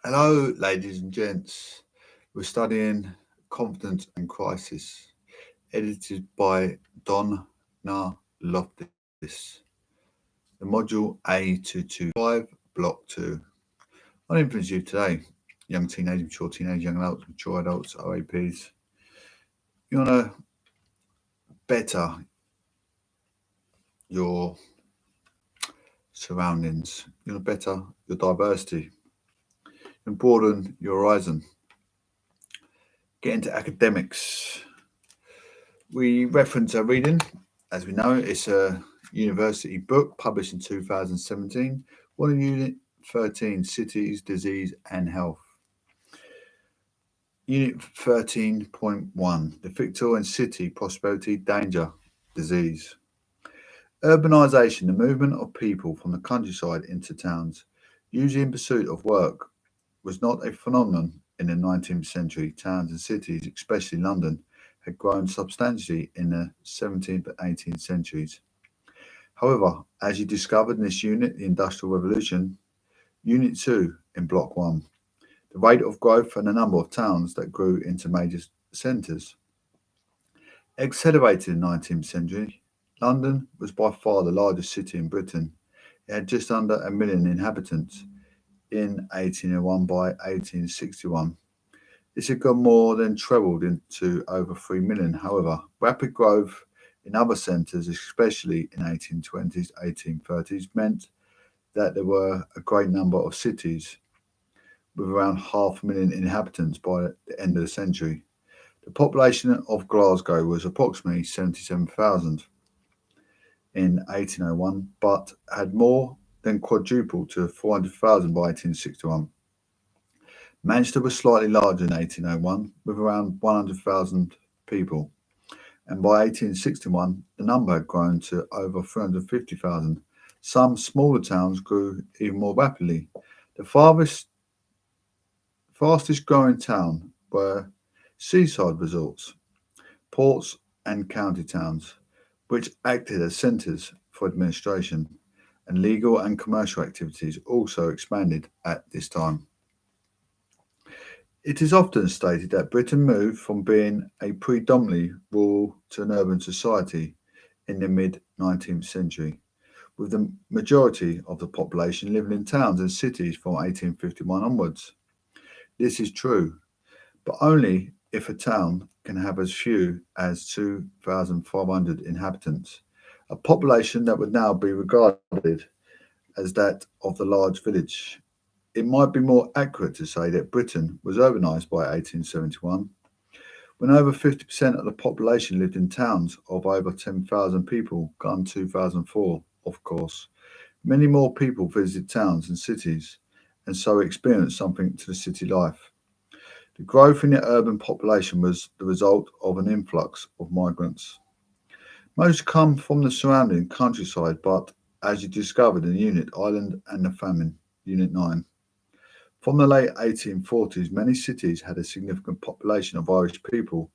Hello, ladies and gents. We're studying Confidence and Crisis, edited by Donna Loftus. The module A225 Block 2. On influence you today, young teenage, mature teenage, young adults, mature adults, OAPs. You want to better your surroundings. You want to better your diversity. And broaden your horizon. Get into academics. We reference our reading. As we know, it's a university book published in 2017, one in Unit 13, Cities, Disease and Health. Unit 13.1, the Victorian City, Prosperity, Danger, Disease. Urbanisation, the movement of people from the countryside into towns, usually in pursuit of work, was not a phenomenon in the 19th century. Towns and cities, especially London, had grown substantially in the 17th and 18th centuries. However, as you discovered in this unit, the Industrial Revolution, Unit 2 in Block 1, the rate of growth and the number of towns that grew into major centres. Accelerated in the 19th century, London was by far the largest city in Britain. It had just under a million inhabitants in 1801 by 1861. This had gone more than trebled into over 3 million. However, rapid growth in other centres, especially in 1820s, 1830s, meant that there were a great number of cities with around 500,000 inhabitants by the end of the century. The population of Glasgow was approximately 77,000 in 1801, but had more than quadrupled to 400,000 by 1861. Manchester was slightly larger in 1801, with around 100,000 people, and by 1861 the number had grown to over 350,000. Some smaller towns grew even more rapidly. The fastest growing town were seaside resorts, ports and county towns, which acted as centres for administration, and legal and commercial activities also expanded at this time. It is often stated that Britain moved from being a predominantly rural to an urban society in the mid 19th century, with the majority of the population living in towns and cities from 1851 onwards. This is true, but only if a town can have as few as 2,500 inhabitants, a population that would now be regarded as that of the large village. It might be more accurate to say that Britain was urbanised by 1871, when over 50% of the population lived in towns of over 10,000 people, gone 2004, of course. Many more people visited towns and cities, and so experienced something to the city life. The growth in the urban population was the result of an influx of migrants. Most come from the surrounding countryside, but as you discovered in Unit Island and the Famine, Unit 9. From the late 1840s, many cities had a significant population of Irish people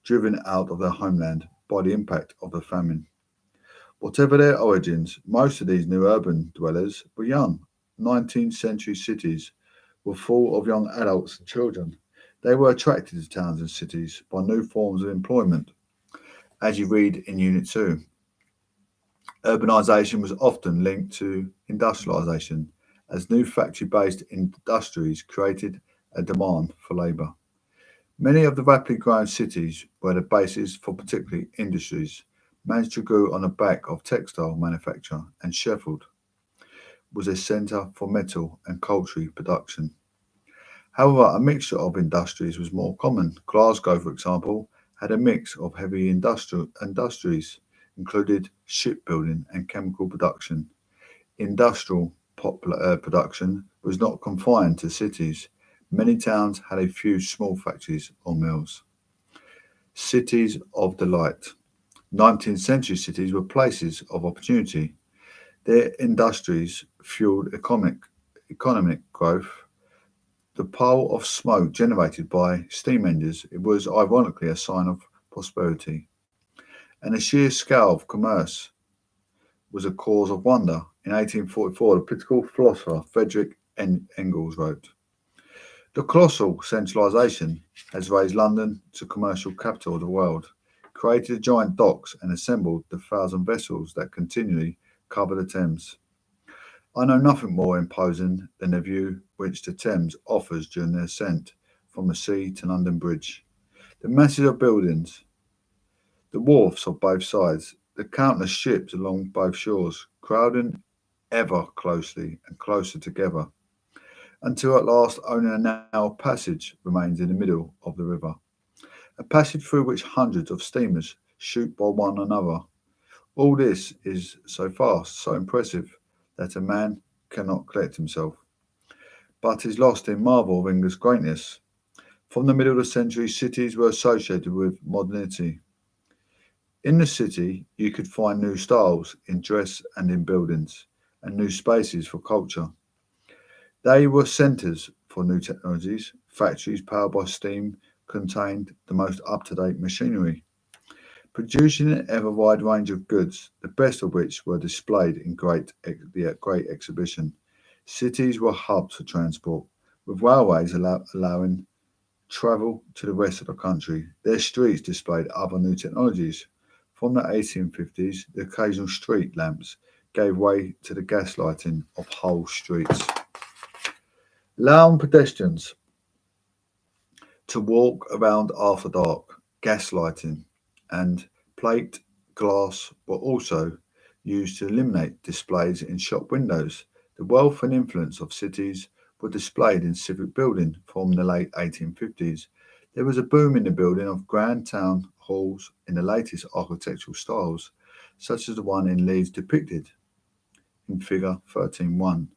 driven out of their homeland by the impact of the famine. Whatever their origins, most of these new urban dwellers were young. 19th century cities were full of young adults and children. They were attracted to towns and cities by new forms of employment, as you read in Unit 2. Urbanisation was often linked to industrialisation, as new factory based industries created a demand for labour. Many of the rapidly growing cities were the basis for particular industries. Manchester grew on the back of textile manufacture, and Sheffield was a centre for metal and poultry production. However, a mixture of industries was more common. Glasgow, for example, had a mix of heavy industrial industries, included shipbuilding and chemical production. Industrial production was not confined to cities. Many towns had a few small factories or mills. Cities of delight. 19th century cities were places of opportunity. Their industries fueled economic growth. The pile of smoke generated by steam engines it was ironically a sign of prosperity, and the sheer scale of commerce was a cause of wonder. In 1844, the political philosopher Frederick Engels wrote, The colossal centralisation has raised London to commercial capital of the world, created giant docks and assembled the thousand vessels that continually cover the Thames. I know nothing more imposing than the view which the Thames offers during the ascent from the sea to London Bridge. The masses of buildings, the wharfs of both sides, the countless ships along both shores, crowding ever closely and closer together, until at last only a narrow passage remains in the middle of the river, a passage through which hundreds of steamers shoot by one another. All this is so fast, so impressive, that a man cannot collect himself, but is lost in marvel of England's greatness. From the middle of the century, cities were associated with modernity. In the city, you could find new styles in dress and in buildings, and new spaces for culture. They were centres for new technologies. Factories powered by steam contained the most up-to-date machinery, producing an ever wide range of goods, the best of which were displayed in the Great Exhibition. Cities were hubs for transport, with railways allowing travel to the rest of the country. Their streets displayed other new technologies. From the 1850s, the occasional street lamps gave way to the gas lighting of whole streets. Allowing pedestrians to walk around after dark, gas lighting and plate glass were also used to illuminate displays in shop windows. The wealth and influence of cities were displayed in civic building from the late 1850s. There was a boom in the building of grand town halls in the latest architectural styles, such as the one in Leeds depicted in figure 13.1,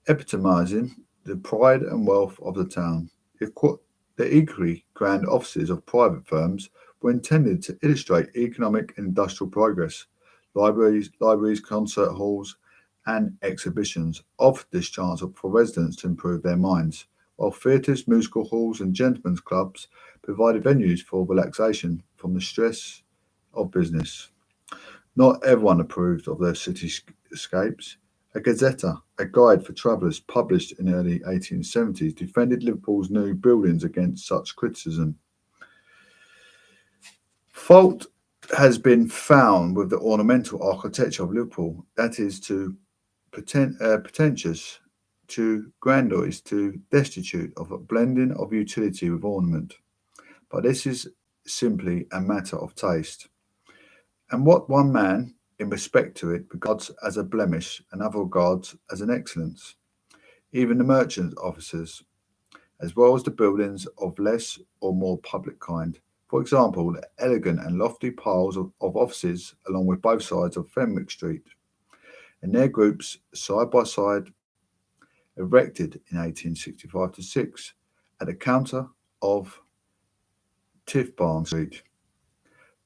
epitomising the pride and wealth of the town. The equally grand offices of private firms were intended to illustrate economic and industrial progress. Libraries, concert halls, and exhibitions offered this chance for residents to improve their minds, while theatres, musical halls, and gentlemen's clubs provided venues for relaxation from the stress of business. Not everyone approved of their cityscapes. A Gazzetta, a guide for travellers published in the early 1870s, defended Liverpool's new buildings against such criticism. Fault has been found with the ornamental architecture of Liverpool, that is, too pretentious, too grandiose, too destitute of a blending of utility with ornament. But this is simply a matter of taste. And what one man, in respect to it, regards as a blemish, another regards as an excellence. Even the merchant offices, as well as the buildings of less or more public kind. For example, the elegant and lofty piles of offices along with both sides of Fenwick Street, and their groups side by side, erected in 1865 to 6 at the counter of Tiffbarn Street,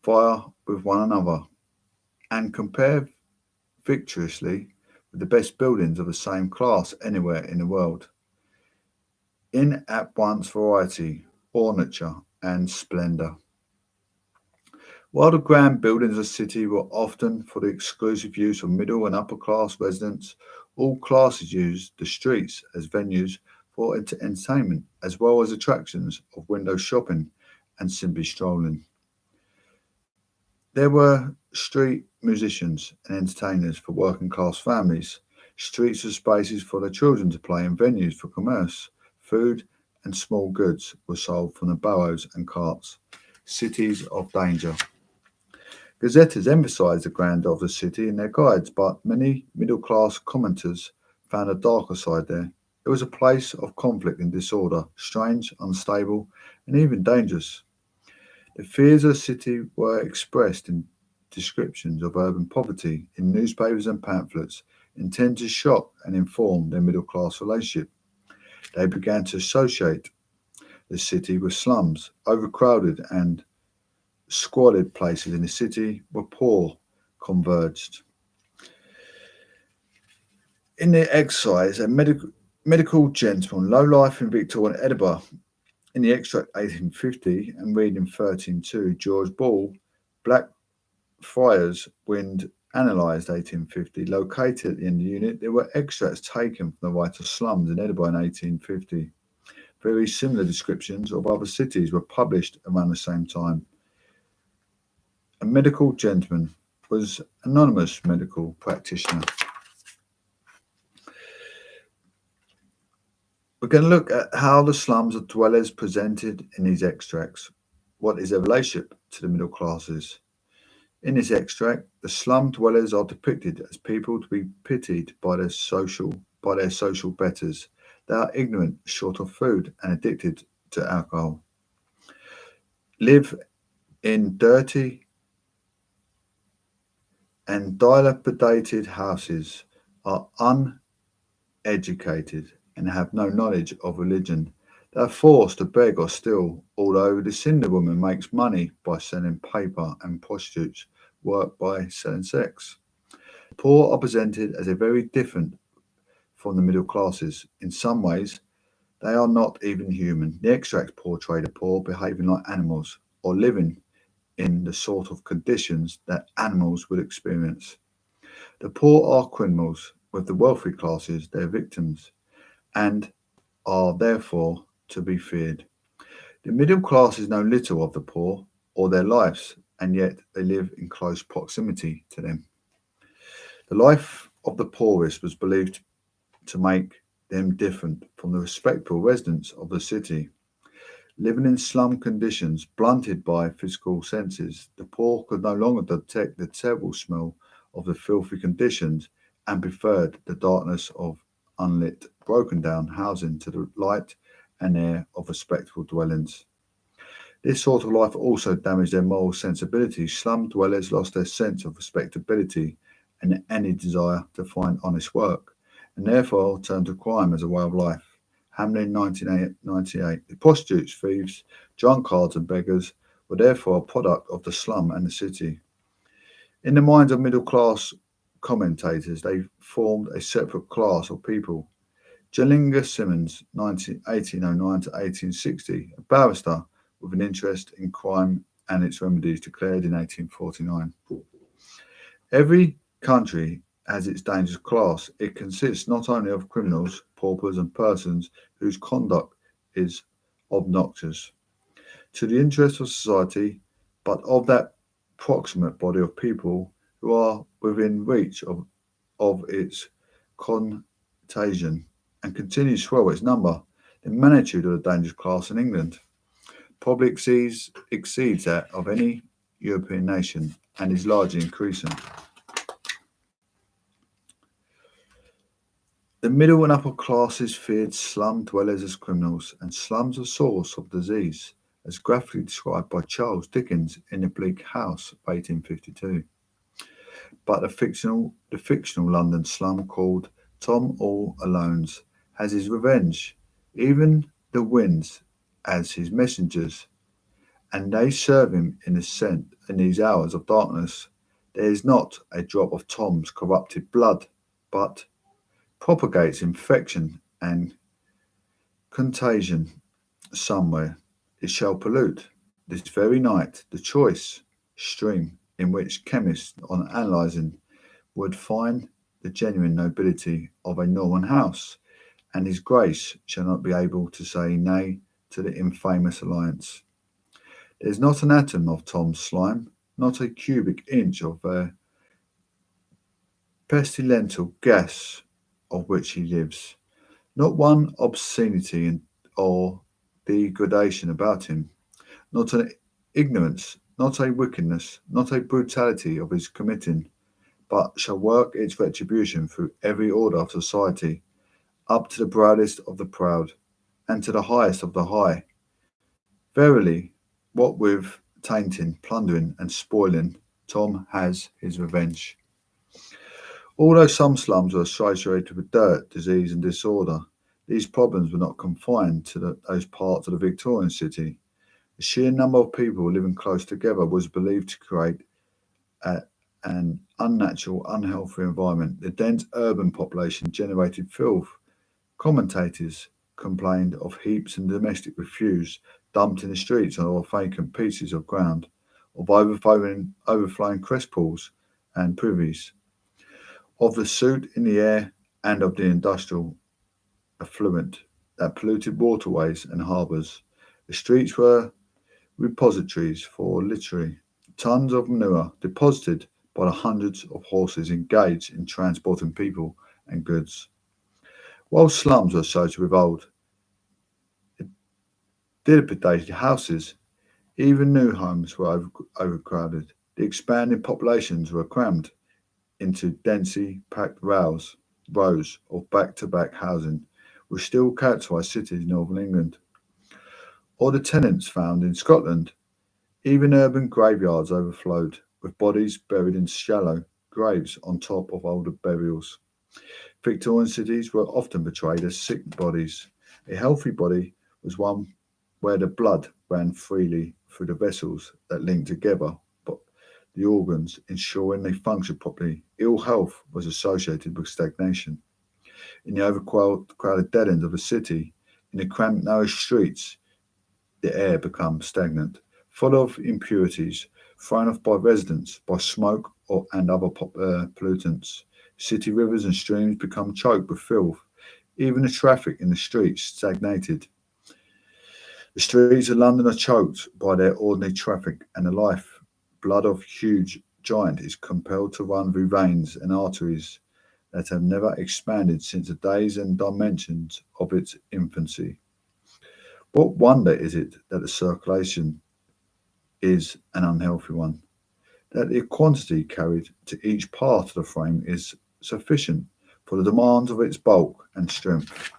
vie with one another, and compare victoriously with the best buildings of the same class anywhere in the world, in at once variety, ornature, and splendour. While the grand buildings of the city were often for the exclusive use of middle and upper class residents, all classes used the streets as venues for entertainment, as well as attractions of window shopping and simply strolling. There were street musicians and entertainers for working class families, streets were spaces for their children to play, and venues for commerce. Food and small goods were sold from the barrows and carts. Cities of danger. Gazettas emphasised the grandeur of the city in their guides, but many middle class commenters found a darker side there. It was a place of conflict and disorder, strange, unstable, and even dangerous. The fears of the city were expressed in descriptions of urban poverty in newspapers and pamphlets intended to shock and inform their middle class relationship. They began to associate the city with slums, overcrowded and squalid places in the city where poor converged. In the excise, a medical gentleman, low life in Victorian Edinburgh, in the extract 1850 and reading 13.2, George Ball, Blackfriars Wynd, analysed 1850, located at the end of the unit. There were extracts taken from the writer's slums in Edinburgh in 1850. Very similar descriptions of other cities were published around the same time. A medical gentleman was anonymous medical practitioner. We're going to look at how the slums of dwellers presented in these extracts. What is their relationship to the middle classes? In this extract, the slum dwellers are depicted as people to be pitied by their social betters. They are ignorant, short of food, and addicted to alcohol. Live in dirty and dilapidated houses, are uneducated, and have no knowledge of religion. They are forced to beg or steal, although the cinder woman makes money by selling paper and prostitutes work by selling sex. The poor are presented as a very different from the middle classes. In some ways, they are not even human. The extracts portray the poor behaving like animals or living in the sort of conditions that animals would experience. The poor are criminals, with the wealthy classes their victims, and are therefore to be feared. The middle classes know little of the poor or their lives, and yet they live in close proximity to them. The life of the poorest was believed to make them different from the respectable residents of the city. Living in slum conditions, blunted by physical senses, the poor could no longer detect the terrible smell of the filthy conditions and preferred the darkness of unlit, broken down housing to the light and air of respectable dwellings. This sort of life also damaged their moral sensibilities. Slum dwellers lost their sense of respectability and any desire to find honest work, and therefore turned to crime as a way of life. Hamlin, 1998. The prostitutes, thieves, drunkards, and beggars were therefore a product of the slum and the city. In the minds of middle class commentators, they formed a separate class of people. Gillinger Simmons, 1809 to 1860, a barrister with an interest in crime and its remedies, declared in 1849. Every country has its dangerous class. It consists not only of criminals, paupers, and persons whose conduct is obnoxious to the interests of society, but of that proximate body of people who are within reach of its contagion and continues to swell its number. The magnitude of the dangerous class in England probably exceeds that of any European nation and is largely increasing. The middle and upper classes feared slum dwellers as criminals, and slums a source of disease, as graphically described by Charles Dickens in The Bleak House of 1852. But the fictional London slum called Tom All Alone's has his revenge, even the winds as his messengers, and they serve him in these hours of darkness. There is not a drop of Tom's corrupted blood, but propagates infection and contagion somewhere. It shall pollute this very night the choice stream in which chemists, on analysing, would find the genuine nobility of a Norman house, and his grace shall not be able to say nay to the infamous alliance. There is not an atom of Tom's slime, not a cubic inch of pestilential gas of which he lives, not one obscenity or degradation about him, not an ignorance, not a wickedness, not a brutality of his committing, but shall work its retribution through every order of society, up to the proudest of the proud, and to the highest of the high. Verily, what with tainting, plundering, and spoiling, Tom has his revenge. Although some slums were associated with dirt, disease, and disorder, these problems were not confined to those parts of the Victorian city. The sheer number of people living close together was believed to create an unnatural, unhealthy environment. The dense urban population generated filth. Commentators complained of heaps and domestic refuse dumped in the streets or vacant pieces of ground, of overflowing cesspools and privies, of the soot in the air, and of the industrial effluent. that polluted waterways and harbours. The streets were repositories for literally tons of manure deposited by the hundreds of horses engaged in transporting people and goods. While slums were associated with old, dilapidated houses, even new homes were overcrowded. The expanding populations were crammed into densely packed rows of back-to-back housing, which still characterised cities in northern England. Or the tenants found in Scotland. Even urban graveyards overflowed, with bodies buried in shallow graves on top of older burials. Victorian cities were often portrayed as sick bodies. A healthy body was one where the blood ran freely through the vessels that linked together but the organs, ensuring they functioned properly. Ill health was associated with stagnation. In the overcrowded dead ends of a city, in the cramped, narrow streets, the air becomes stagnant, full of impurities thrown off by residents by smoke and other pollutants. City rivers and streams become choked with filth. Even the traffic in the streets stagnated. The streets of London are choked by their ordinary traffic, and the life blood of huge giant is compelled to run through veins and arteries that have never expanded since the days and dimensions of its infancy. What wonder is it that the circulation is an unhealthy one, that the quantity carried to each part of the frame is sufficient for the demands of its bulk and strength.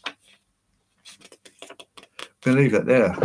I'm going to leave that there.